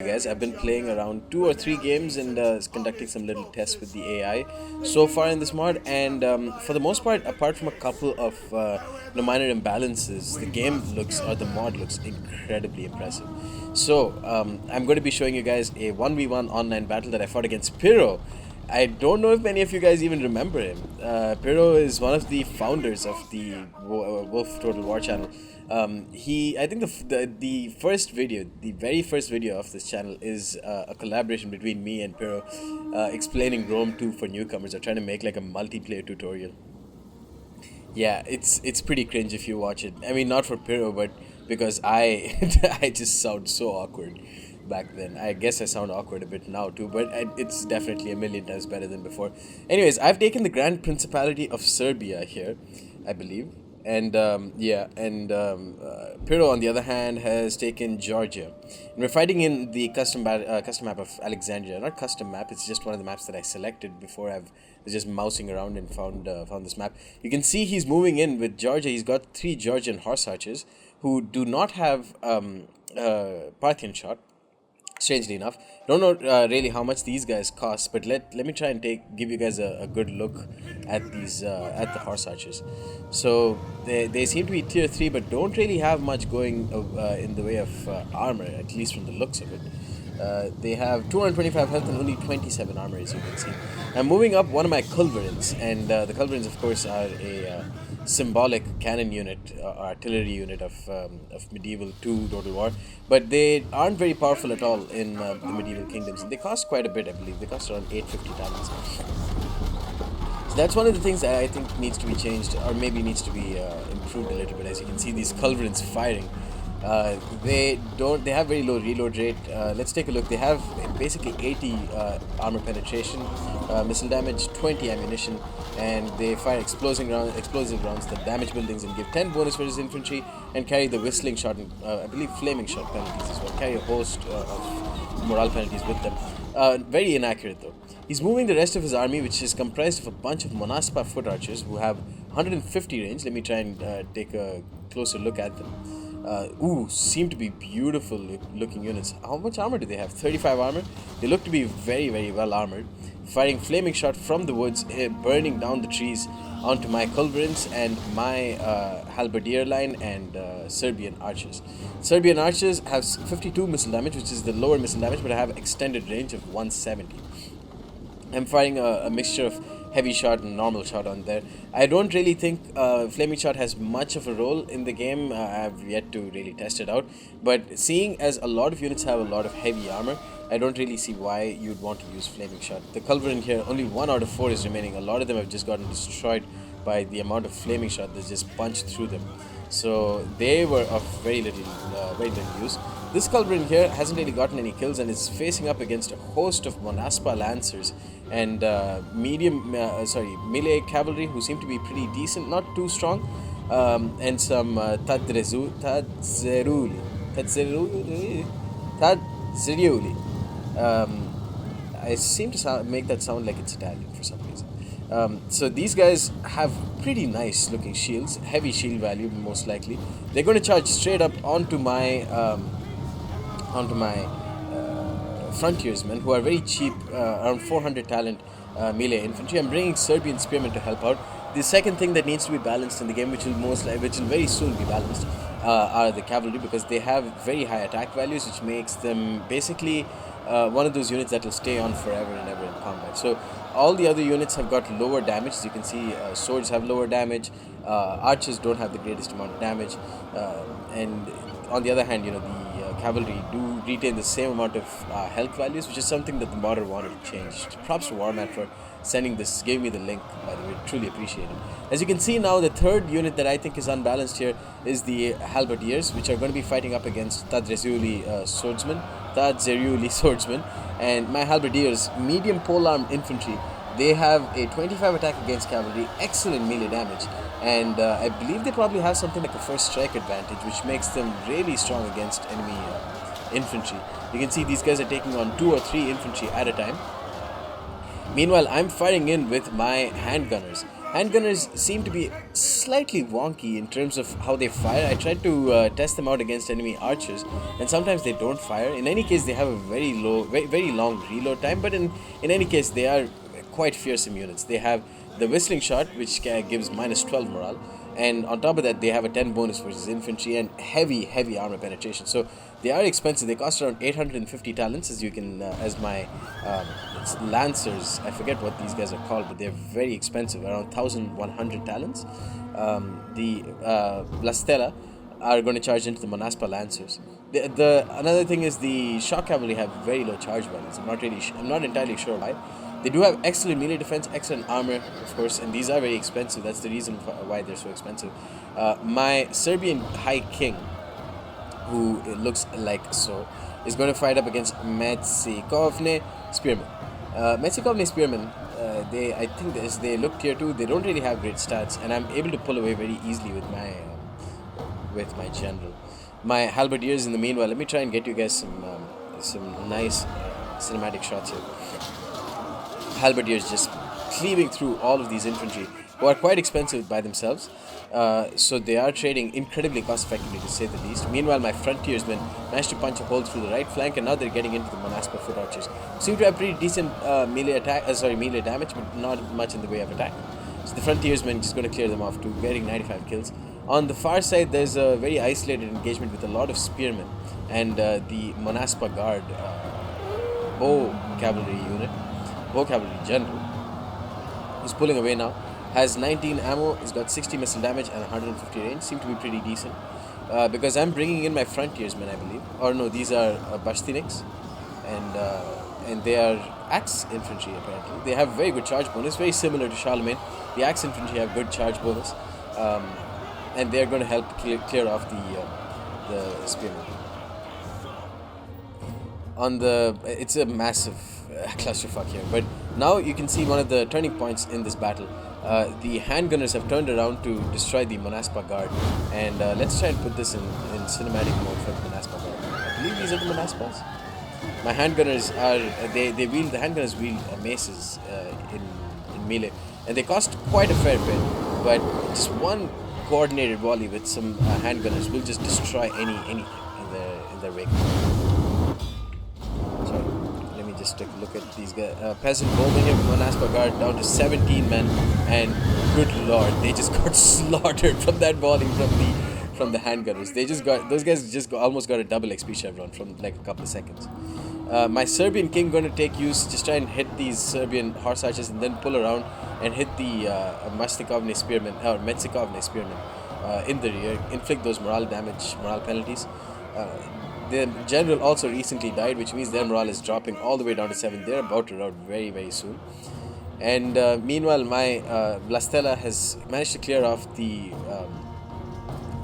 Guys, I've been playing around 2 or 3 games and conducting some little tests with the AI so far in this mod. And for the most part, apart from a couple of minor imbalances, the game looks or the mod looks incredibly impressive. So I'm going to be showing you guys a 1v1 online battle that I fought against Pirro. I don't know if many of you guys even remember him. Pirro is one of the founders of the Wolf Total War channel. I think the first video, the very first video of this channel is a collaboration between me and Pirro, explaining Rome 2 for newcomers, or trying to make like a multiplayer tutorial. Yeah, it's pretty cringe if you watch it. I mean, not for Pirro, but because I I just sound so awkward back then. I guess I sound awkward a bit now too, but it's definitely a million times better than before. Anyways, I've taken the Grand Principality of Serbia here, I believe. And Pirro, on the other hand, has taken Georgia. And we're fighting in the custom map of Alexandria. Not custom map; it's just one of the maps that I selected before I was just mousing around and found this map. You can see he's moving in with Georgia. He's got 3 Georgian horse archers who do not have Parthian shot. Strangely enough, don't know really how much these guys cost, but let me try and give you guys a good look at these at the horse archers. So they seem to be tier 3, but don't really have much going in the way of armor, at least from the looks of it. They have 225 health and only 27 armor, as you can see. I'm moving up one of my culverins, and the culverins, of course, are a symbolic cannon unit, artillery unit of medieval 2 Total War, but they aren't very powerful at all in the medieval kingdoms, and they cost quite a bit. I believe they cost around 850 talents. So that's one of the things that I think needs to be changed, or maybe needs to be improved a little bit. As you can see, these culverins firing. They have very low reload rate. Let's take a look. They have basically 80 armor penetration, missile damage, 20 ammunition, and they fire explosive rounds that damage buildings and give 10 bonus for his infantry, and carry the whistling shot and I believe flaming shot penalties as well. Carry a host of morale penalties with them. Very inaccurate though. He's moving the rest of his army, which is comprised of a bunch of Monaspa foot archers who have 150 range. Let me try and take a closer look at them. Seem to be beautiful looking units. How much armor do they have? 35 armor. They look to be very, very well armored. Firing flaming shot from the woods, burning down the trees onto my culverins and my halberdier line and Serbian archers. Serbian archers have 52 missile damage, which is the lower missile damage, but I have extended range of 170. I'm firing a mixture of heavy shot and normal shot on there. I don't really think flaming shot has much of a role in the game. I have yet to really test it out, but seeing as a lot of units have a lot of heavy armor, I don't really see why you'd want to use flaming shot. The culverin here, only 1 out of 4 is remaining. A lot of them have just gotten destroyed by the amount of flaming shot that's just punched through them. So they were of very little use. This culverin here hasn't really gotten any kills and is facing up against a host of Monaspa lancers and melee cavalry who seem to be pretty decent, not too strong, and some Tadzeriuli. I seem to make that sound like it's Italian for some reason. So these guys have pretty nice looking shields, heavy shield value most likely. They're going to charge straight up onto my frontiersmen, who are very cheap, around 400 talent melee infantry. I'm bringing Serbian spearmen to help out. The second thing that needs to be balanced in the game, which will very soon be balanced, are the cavalry, because they have very high attack values, which makes them basically one of those units that will stay on forever and ever in combat. So all the other units have got lower damage. As you can see, swords have lower damage, archers don't have the greatest amount of damage, and on the other hand, the cavalry do retain the same amount of health values, which is something that the modder wanted to change. Props to Warmat for giving me the link, by the way, truly appreciate it. As you can see now, the third unit that I think is unbalanced here is the halberdiers, which are going to be fighting up against Tadzeriuli swordsmen, and my halberdiers, medium polearm infantry. They have a 25 attack against cavalry, excellent melee damage, and I believe they probably have something like a first strike advantage, which makes them really strong against enemy infantry. You can see these guys are taking on 2 or 3 infantry at a time. Meanwhile, I'm firing in with my handgunners. Handgunners seem to be slightly wonky in terms of how they fire. I tried to test them out against enemy archers, and sometimes they don't fire. In any case, they have a very low, very long reload time. But in any case, they are quite fearsome units. They have the whistling shot, which gives minus 12 morale, and on top of that, they have a 10 bonus versus infantry and heavy armor penetration. So they are expensive. They cost around 850 talents, as you can as my it's lancers. I forget what these guys are called, but they're very expensive, around 1,100 talents. The La Stella are going to charge into the Monaspa lancers. The another thing is the shock cavalry have very low charge values. I'm not entirely sure why. They do have excellent melee defense, excellent armor, of course, and these are very expensive. That's the reason why they're so expensive. My Serbian High King, who it looks like so, is going to fight up against Metsikovne Spearmen. Metsikovne Spearmen, I think as they look tier 2, they don't really have great stats, and I'm able to pull away very easily with my general. My halberdiers, in the meanwhile, let me try and get you guys some nice cinematic shots here. Halberdiers just cleaving through all of these infantry, who are quite expensive by themselves. So they are trading incredibly cost effectively, to say the least. Meanwhile, my frontiersmen managed to punch a hole through the right flank, and now they're getting into the Monaspa foot archers. Seem to have pretty decent melee damage, but not much in the way of attack. So the frontiersmen just going to clear them off to getting 95 kills. On the far side, there's a very isolated engagement with a lot of spearmen and the Monaspa guard bow cavalry general, who's pulling away now. Has 19 ammo, he's got 60 missile damage and 150 range. Seem to be pretty decent. Because I'm bringing in my frontiersmen, I believe. Or no, these are Bastiniks. And they are axe infantry, apparently. They have very good charge bonus, very similar to Charlemagne. The axe infantry have good charge bonus. And they're going to help clear off the spearmen. It's a massive clusterfuck here, but now you can see one of the turning points in this battle. The handgunners have turned around to destroy the Monaspa guard, and let's try and put this in cinematic mode for the Monaspa guard. I believe these are the Monaspas. My handgunners the handgunners wield maces in melee, and they cost quite a fair bit, but just one coordinated volley with some handgunners will just destroy anything in their wake. Just take a look at these guys. Peasant bowman here, Monaspa guard down to 17 men, and good lord, they just got slaughtered from that volley from the handgunners. Those guys almost got a double XP chevron from like a couple of seconds. My Serbian king going to take use, just try and hit these Serbian horse archers and then pull around and hit the Metsikovne spearmen in the rear, inflict those morale penalties. The general also recently died, which means their morale is dropping all the way down to 7. They're about to rout very, very soon. And meanwhile, my Blastella has managed to clear off the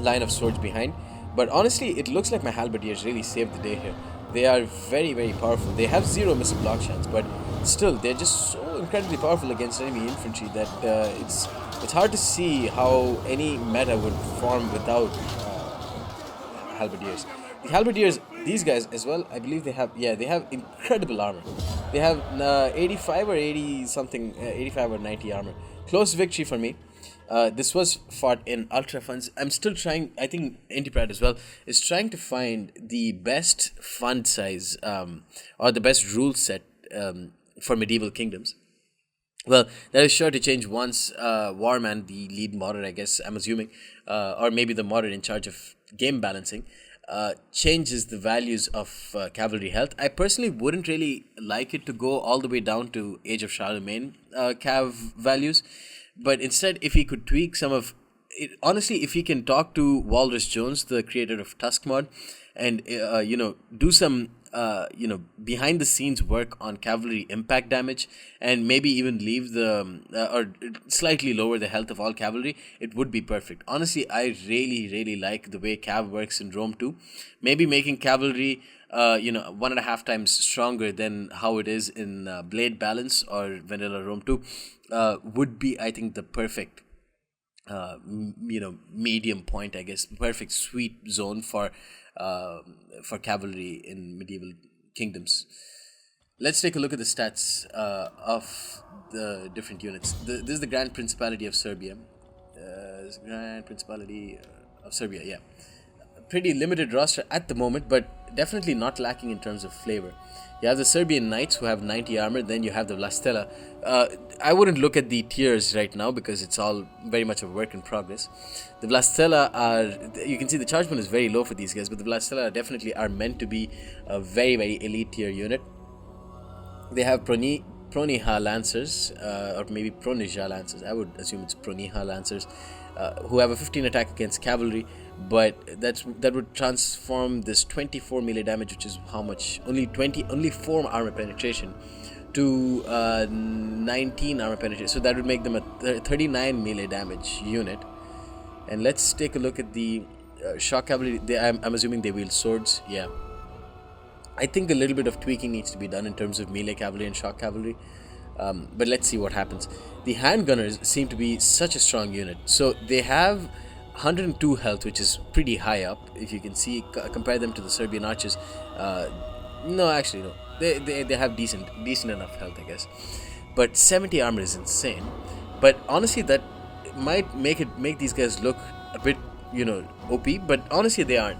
line of swords behind. But honestly, it looks like my halberdiers really saved the day here. They are very, very powerful. They have 0 missile block chance, but still, they're just so incredibly powerful against enemy infantry that it's hard to see how any meta would form without halberdiers. The halberdiers, these guys as well, I believe they have incredible armor. They have 85 or 80 something, 85 or 90 armor. Close victory for me. This was fought in ultra funds. I'm still trying, I think Intiprat as well, is trying to find the best fund size or the best rule set for medieval kingdoms. Well, that is sure to change once Warman, the lead modder, I guess, I'm assuming, or maybe the modder in charge of game balancing, changes the values of cavalry health. I personally wouldn't really like it to go all the way down to Age of Charlemagne cav values, but instead, if he could tweak some of it, honestly, if he can talk to Walrus Jones, the creator of Tusk mod, and do some behind the scenes work on cavalry impact damage, and maybe even leave or slightly lower the health of all cavalry, it would be perfect. Honestly, I really like the way cav works in Rome 2. Maybe making cavalry 1.5 times stronger than how it is in Blade Balance or Vanilla Rome 2 would be, I think, the perfect medium point, I guess, perfect sweet zone for cavalry in medieval kingdoms. Let's take a look at the stats of the different units. This is the Grand Principality of Serbia. Grand Principality of Serbia, yeah. Pretty limited roster at the moment, but definitely not lacking in terms of flavor. You have the Serbian Knights who have 90 armor, then you have the Vlastela. I wouldn't look at the tiers right now because it's all very much of a work in progress. The Vlastela are, you can see the charge point is very low for these guys, but the Vlastela definitely are meant to be a very, very elite tier unit. They have Proniha Lancers, or maybe Pronija Lancers. I would assume it's Proniha Lancers, who have a 15 attack against cavalry, but that would transform this 24 melee damage, which is how much? Only 4 armor penetration, to 19 armor penetration. So that would make them a 39 melee damage unit. And let's take a look at the shock cavalry. I'm assuming they wield swords. Yeah. I think a little bit of tweaking needs to be done in terms of melee cavalry and shock cavalry. But let's see what happens. The handgunners seem to be such a strong unit. So they have 102 health, which is pretty high up. If you can see, compare them to the Serbian Archers. No, actually no. They have decent enough health, I guess. But 70 armor is insane. But honestly, that might make these guys look a bit, OP. But honestly, they aren't.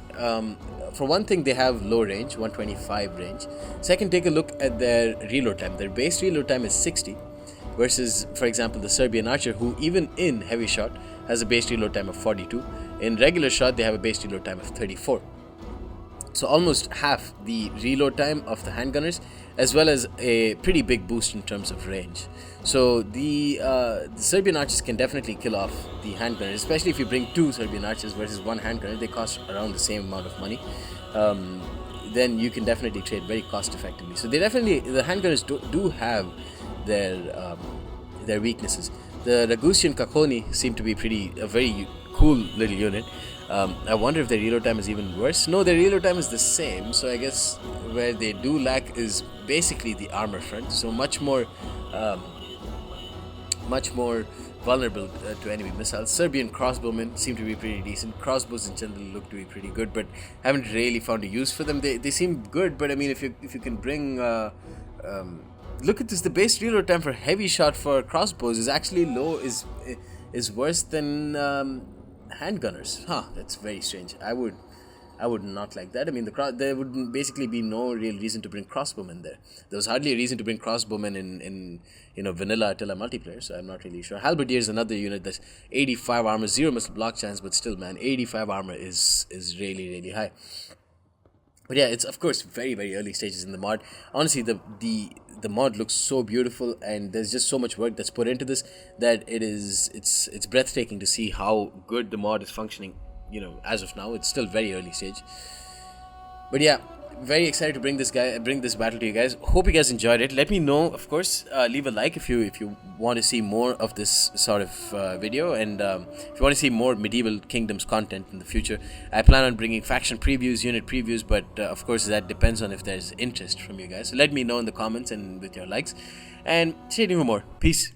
For one thing, they have low range, 125 range. Second, take a look at their reload time. Their base reload time is 60 versus, for example, the Serbian Archer, who even in heavy shot has a base reload time of 42. In regular shot, they have a base reload time of 34. So almost half the reload time of the handgunners, as well as a pretty big boost in terms of range. So the Serbian Archers can definitely kill off the handgunners, especially if you bring 2 Serbian Archers versus 1 handgunner. They cost around the same amount of money. Then you can definitely trade very cost effectively. So the handgunners do have their weaknesses. The Ragusian Kakoni seem to be a very cool little unit. I wonder if their reload time is even worse. No, their reload time is the same. So I guess where they do lack is basically the armor front. So much more vulnerable to enemy missiles. Serbian crossbowmen seem to be pretty decent. Crossbows in general look to be pretty good, but haven't really found a use for them. They seem good, but I mean, if you can bring look at this. The base reload time for heavy shot for crossbows is actually low. Is worse than handgunners. That's very strange. I would not like that. I mean, there would basically be no real reason to bring crossbowmen there. There was hardly a reason to bring crossbowmen in vanilla Attila multiplayer, so I'm not really sure. Halberdier is another unit that's 85 armor, 0 missile block chance, but still, man, 85 armor is really, really high. But yeah, it's of course very, very early stages in the mod. Honestly, the mod looks so beautiful, and there's just so much work that's put into this that it's breathtaking to see how good the mod is functioning. As of now, it's still very early stage. But yeah, very excited to bring this battle to you guys. Hope you guys enjoyed it. Let me know, of course. Leave a like if you want to see more of this sort of video, and if you want to see more Medieval Kingdoms content in the future. I plan on bringing faction previews, unit previews, but of course that depends on if there's interest from you guys. So let me know in the comments and with your likes, and stay tuned for more. Peace.